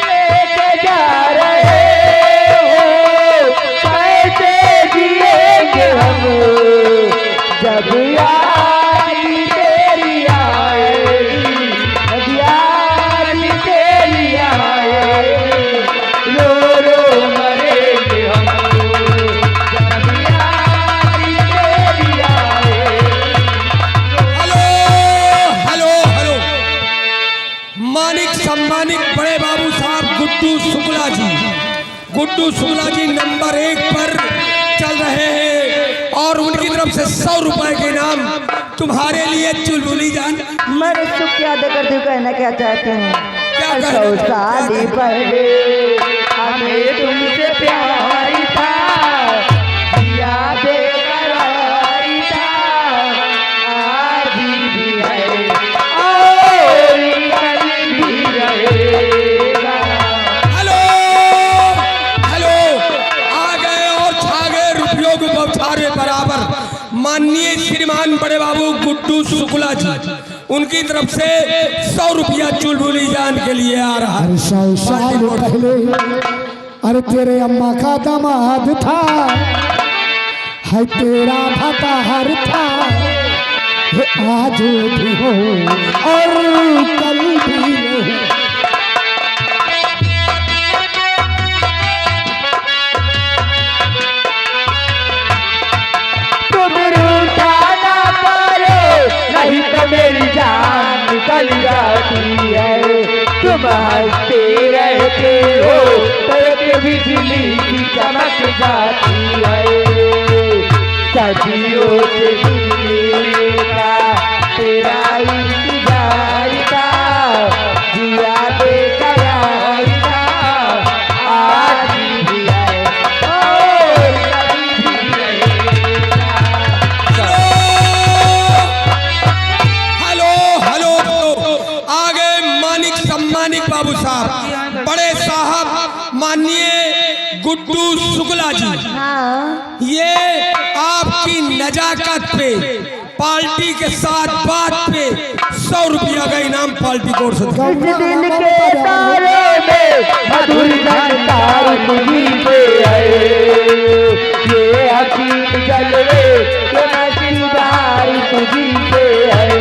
लेके जा रहे हो कैसे जिएंगे हम जब यारी तेरी आएगी, जब यारी तेरी आएगी, रो रो मरेंगे हम जब यारी तेरी आएगी। हेलो हेलो हेलो, मानिक सम्मानित बड़े बाबू साहब गुड्डू शुक्ला जी, गुड्डू शुक्ला जी नंबर 1 पर चल रहे हैं और उनकी तरफ से 100 रुपए के इनाम तुम्हारे लिए चुलबुली जान। मैं सुख याद करती हूँ, कहना क्या चाहती हूँ। क्या कहना 100 साल पहले हमें तुमसे प्यार था, दिया बेकरार था, आज भी है और कल भी रहेगा। हेलो हेलो, आ गए और छा गए रुपयों के बौछार में बराबर। माननीय श्रीमान बड़े बाबू गुड्डू शुक्ला जी, उनकी तरफ से 100 रुपया चुलबुली जान के लिए आ रहा है। 100 साल पहले अरे तेरे अम्मा का दामाद था, है तेरा भतार था, है आज भी हो और कल भी हो। तुम रूठा ना पारो नहीं तो मेरी जान निकल जाती है, तुम हंसते रहते हो तो एक बिजली की चमक जाती है। सदियों से मिलने का तेरा इंतजार था, जिया बेकरार था, आज भी है और कभी भी रहेगा। हेलो हेलो, आ गए मानिक सम्मानित बाबू साहब बड़े साहब माननीय गुड्डू शुक्ला जी। हाँ ये आपकी नजाकत पे, पार्टी के साथ बात पे 100 रुपया का इनाम पार्टी की ओर से। इस दिल के तारे में मधुर झनकार तुझी पे है, ये हकीम जलवे के नसीबार तुझी पे है।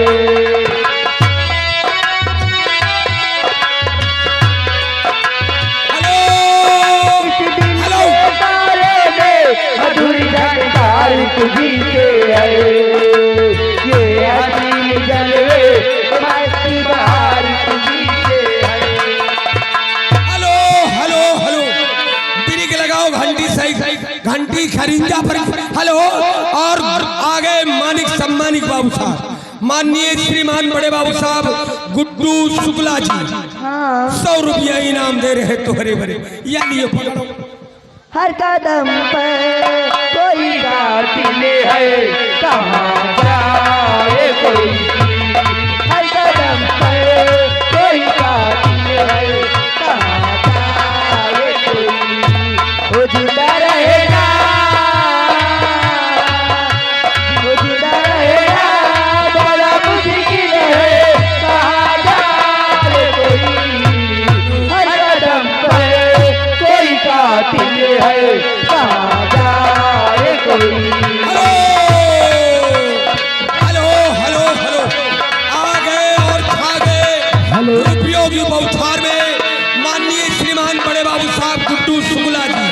हेलो तारे में मधुर झनकार तुझी पे है, ये हकीम जलवे के नसीबार तुझी पे है। हेलो हेलो हेलो, ब्रेक लगाओ, घंटी सही, घंटी खरिंजा पर। हेलो, और आगे मानिक सम्मानित बाबू साहब माननीय श्रीमान बड़े बाबू साहब गुड्डू शुक्ला जी हाँ 100 रुपया इनाम दे रहे तो हरे भरे। या लिए पकड़ो। हर कदम पर कोई कातिल है, कहाँ जाए कोई, हर कदम पर कोई कातिल है, कहाँ जाए कोई, वो जिंदा रहेगा, वो जिंदा रहेगा, बड़ा मुश्किल है, कहाँ जाए कोई, हर कदम पर कोई कातिल है, कहाँ जाए कोई। हेलो हेलो हेलो हेलो, आ गए और खा गए रुपयों की बौछार में माननीय श्रीमान बड़े बाबू साहब गुड्डू शुक्ला जी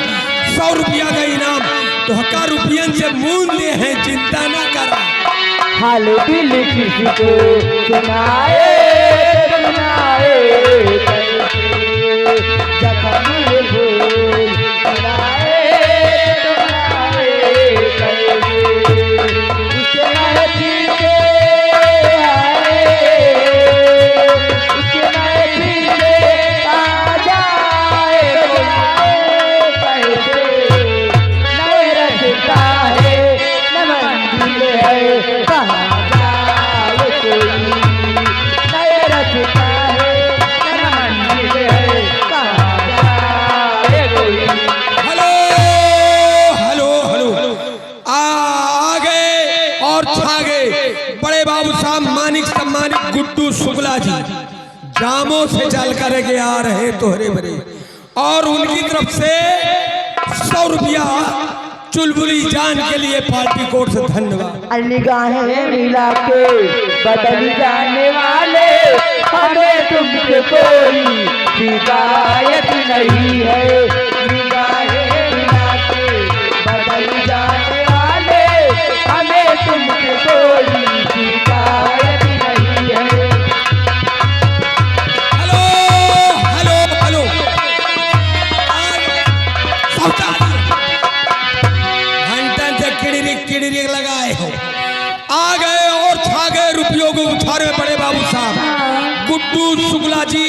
100 रुपया का इनाम। तो हका रुपयन से मूल्य है, चिंता न करा। हाल दिल किसी को सुनाए सुनाए कैसे, जख्म ये भूल सुनाए सुनाए कैसे, उसके महफिल से आए, उसके महफिल से आ जाए कैसे, नए रखता है न मंजिल है, कहाँ जाए कोई, नए रखता है न मंजिल है, कहाँ जाए कोई। हेलो हेलो हेलो, आ गए और छा गए बड़े बाबू साहब मानिक सम्मानित गुड्डू शुक्ला जी। जामों से चल करके आ रहे तोहरे बरे और उनकी तरफ से 100 रुपया चुलबुली जान के लिए पार्टी कोर्ट से धन्यवाद। निगाहें मिला के बदल जाने वाले हमें तुमसे कोई शिकायत नहीं है। निगाहें मिला के बदल जाने वाले हमें तुमसे कोई शिकायत नहीं है। हेलो हेलो हेलो घंटन से किड़िरिक लगाए हो आ गए और छा गए रुपयों को उछारे बड़े बाबू साहब गुड्डू शुक्ला जी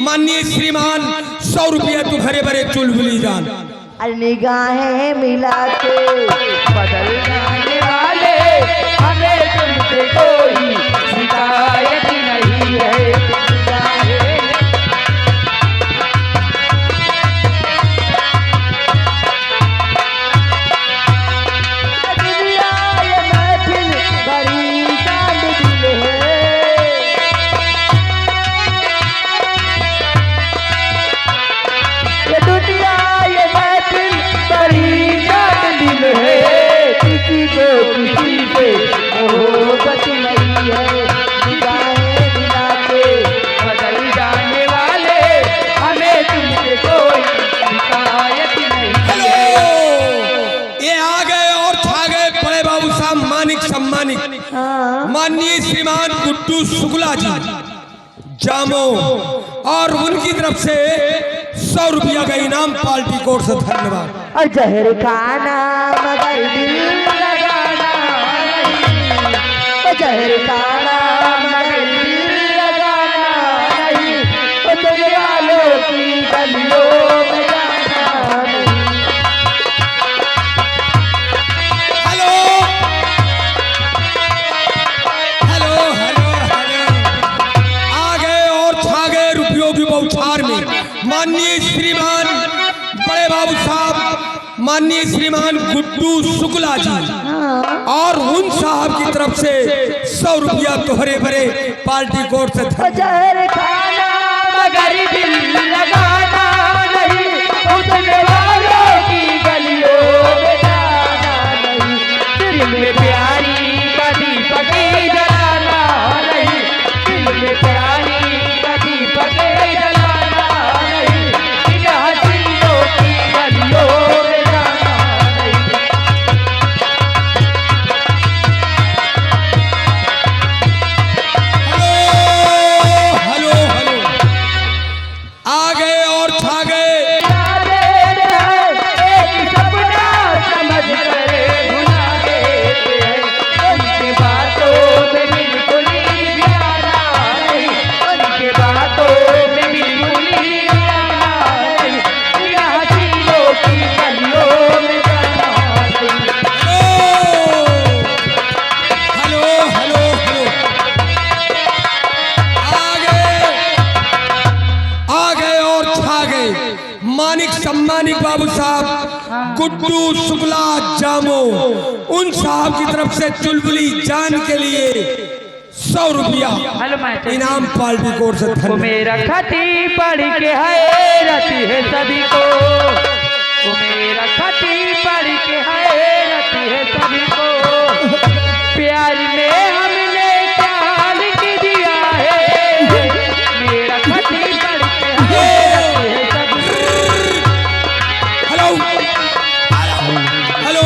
माननीय श्रीमान 100 रुपया तू घरे बरे चुलबुली जान। निगाहें मिला के बदल जाने वाले हमें तुमसे कोई शिकायत नहीं है। दुनिया ये महफिल बड़ी शान दिल है। ये दुनिया ये महफिल बड़ी शान दिल है। किसी को किसी से मोहब्बत नहीं है। निगाहें मिला के बदल जाने वाले हमें तुमसे कोई शिकायत नहीं हेलो है। ये आ गए और छा गए बड़े बाबू साहब मानिक सम्मानिक माननीय श्रीमान गुड्डू शुक्ला जी जामो और उनकी तरफ से 100 रुपया का इनाम पार्टी कोर्ट से धन्यवाद। और जहर खाना मगर दिल लगाना नहीं। और जहर खाना मगर दिल लगाना नहीं। और तुम वालों की गलियों में जाना नहीं। हेलो हेलो हेलो हेलो आ गए और छा गए रुपयों की बौछार में माननीय श्रीमान बड़े बाबू साहब माननीय श्रीमान गुड्डू शुक्ला जी और उन साहब की तरफ से 100 रुपया तोहरे भरे पार्टी कोर्ट से और जहर खाना मगर दिल लगाना नहीं। और तुम वालों की गलियों में जाना नहीं। दिल में प्यारी का दीपक जलाना नहीं। दिल में प्यारी का दीपक जलाना नहीं। इन हसीनों की गलियों में जाना नहीं। हेलो हेलो हेलो आ गए और छा गए एक सपना समझ कर भुला देते हैं। उनकी बातों में बिल्कुल ही प्यारा नहीं। उनकी बातों में बिल्कुल ही प्यारा नहीं। इन हसीनों की गलियों में जाना नहीं। हेलो हेलो हेलो आ गए और छा गए मानिक सम्मानिक बाबू साहब गुड्डू शुक्ला जामो उन साहब की तरफ से चुलबुली जान के लिए 100 रुपया इनाम पार्टी कोर्ट से वो धन्यवाद। मेरा खती पढ़ के हैरत है सभी को। वो मेरा खती पढ़ के हैरत है सभी को। प्यार में हमने क्या लिख दिया है। मेरा खती पढ़ के हैरत है सभी को। हेलो हेलो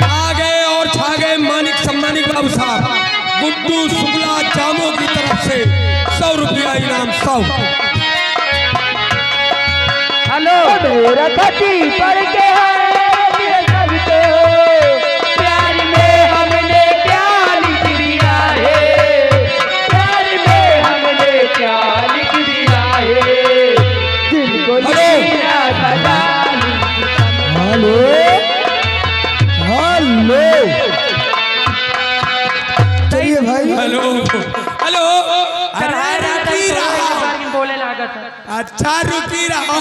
आ गए और छा गए मानिक सम्मानिक बाबू साहब गुड्डू शुक्ला जामो की तरफ से 100 रुपया इनाम 100। हेलो मेरा खती पढ़ के हैरत है सभी को। प्यार में हमने क्या लिख दिया है। प्यार में हमने क्या लिख दिया है। दिल को लिखना सदा हेलो हेलो चलिए भाई हेलो हेलो अरे रुकी रहा बोले लागत है। अच्छा रुकी रहा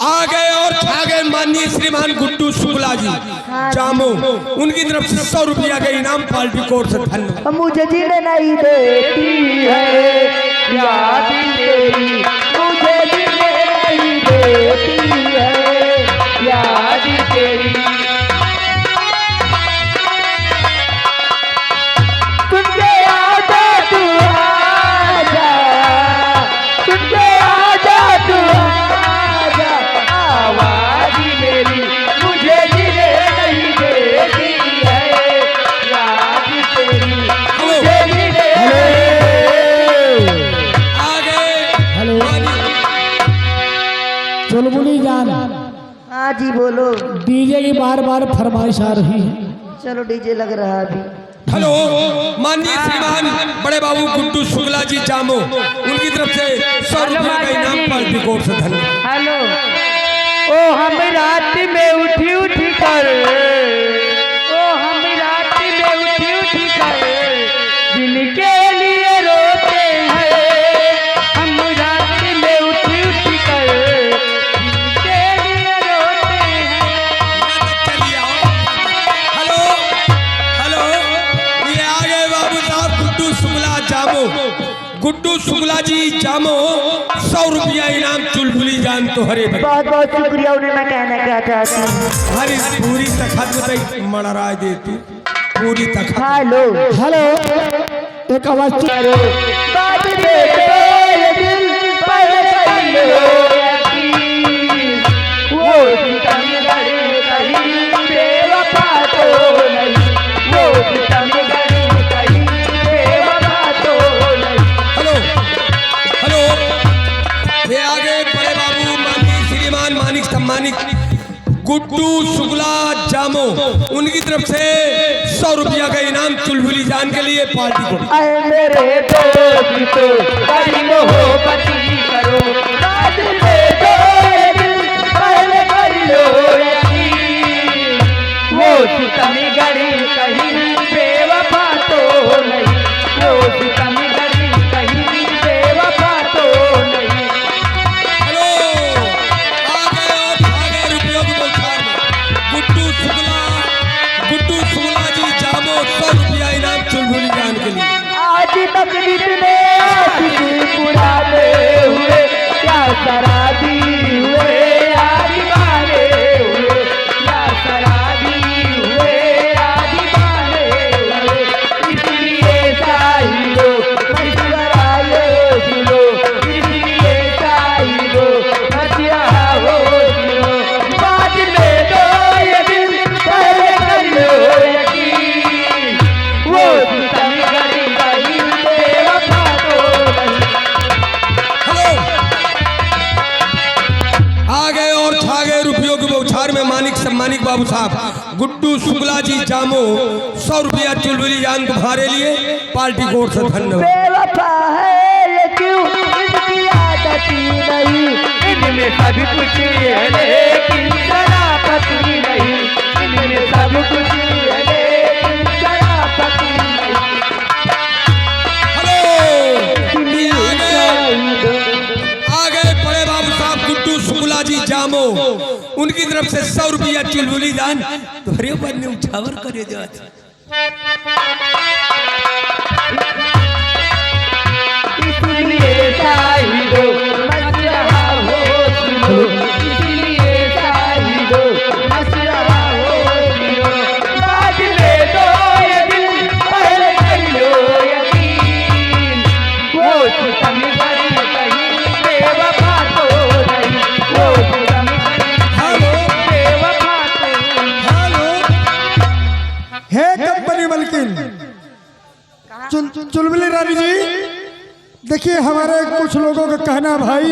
आ गए और छा गए माननीय श्रीमान गुड्डू शुक्ला जी जामो उनकी तरफ से 100 रुपया का इनाम पार्टी कोर्ट से धन्यवाद। मुझे जीने नहीं देती है याद हाँ जी बोलो। डीजे की बार बार फरमाइश आ रही है। चलो डीजे लग रहा है अभी। हेलो, माननीय श्रीमान बड़े बाबू गुड्डू शुक्ला जी जामो, उनकी तरफ से 100 रुपये का इनाम पार्टी कोर्ट से धन्यवाद। हेलो। ओ हम रात में उठी उठी कर, ओ हम रात में उठी उठी कर दिल के लिए रोते हैं। हम रात में उठी उठी कर दिल के लिए रोते हैं। चलिए आओ। हेलो हेलो, ये आ गए बाबू साहब गुड्डू शुक्ला जामो। गुड्डू शुक्ला जी जामो, 100 रुपया इनाम चुलबुली जान तो हरे भाई। बहुत बहुत शुक्रिया। उन्हें मैं कहना क्या चाहती हूँ। हरी पूरी तखत बताई मड़राज दे तू पूरी तखत। हेलो। हेलो, एक आवाज करो बात में तो ये दिल पर कहीं हो यकीन, वो सितम गड़े कहीं बेवफा तो नहीं, वो सितम गड़े कहीं बेवफा तो नहीं। हेलो हेलो, ये आगे बड़े बाबू माननीय श्रीमान मानिक सम्मानित गुड्डू शुक्ला जामो, उनकी तरफ से 100 रुपया का इनाम चुलबुली जान के लिए पार्टी को। आए मेरे दोस्त तो बड़ी मोहब्बती करो, बात में तो ये दिल पहले कर लो यकीन, वो सितम गड़ी कहीं बेवफा तो नहीं, वो सितम गड़ी कहीं बेवफा तो नहीं। हेलो, आगे रुपयों की बौछार में गुड्डू शुक्ला जी जामो, 100 रुपया इनाम चुलबुली जान के लिए। आज तकदीर ने आशिक पुराने हुए, क्या शराबी हुए यार दीवाने हुए, क्या शराबी हुए यार दीवाने हुए। इसलिए साहिलो मशवरा ये सुनो, इसलिए साहिलो मशवरा हो सुनो, बाद में तो ये दिल पहले कर लो यकीन, वो सितम गड़ी कहीं बेवफा तो नहीं। हेलो, आ गए और छा गए रुपयों की बौछार में मानिक सम्मानिक बाबू साहब गुड्डू शुक्ला जी जामो, 100 रुपया चुलबुली जान तुम्हारे लिए पार्टी कोर्ट से धन्यवाद। बेवफा है ये क्यों इनकी आदत ही नहीं, इनमें सब कुछ है लेकिन शराफत ही नहीं, इनमें सब कुछ है लेकिन शराफत ही नहीं। हेलो, आ गए बड़े बाबू साहब गुड्डू शुक्ला जी जामो, उनकी तरफ से 100 रुपया चुलबुली दान तुम्हारे ऊपर ने उछावर करे जात। इसलिए साहिलो मशवरा हो सुनो, इसलिए साहिलो मशवरा हो सुनो, बाद में तो ये दिल पहले कर लो यकीन, वो सितम गड़ी कहीं बेवफा तो नहीं, वो सितम गड़ी कहीं बेवफा तो नहीं। हेलो, हे कंपनी मलकिन चुलबुली रानी जी, देखिए हमारे कुछ लोगों का कहना भाई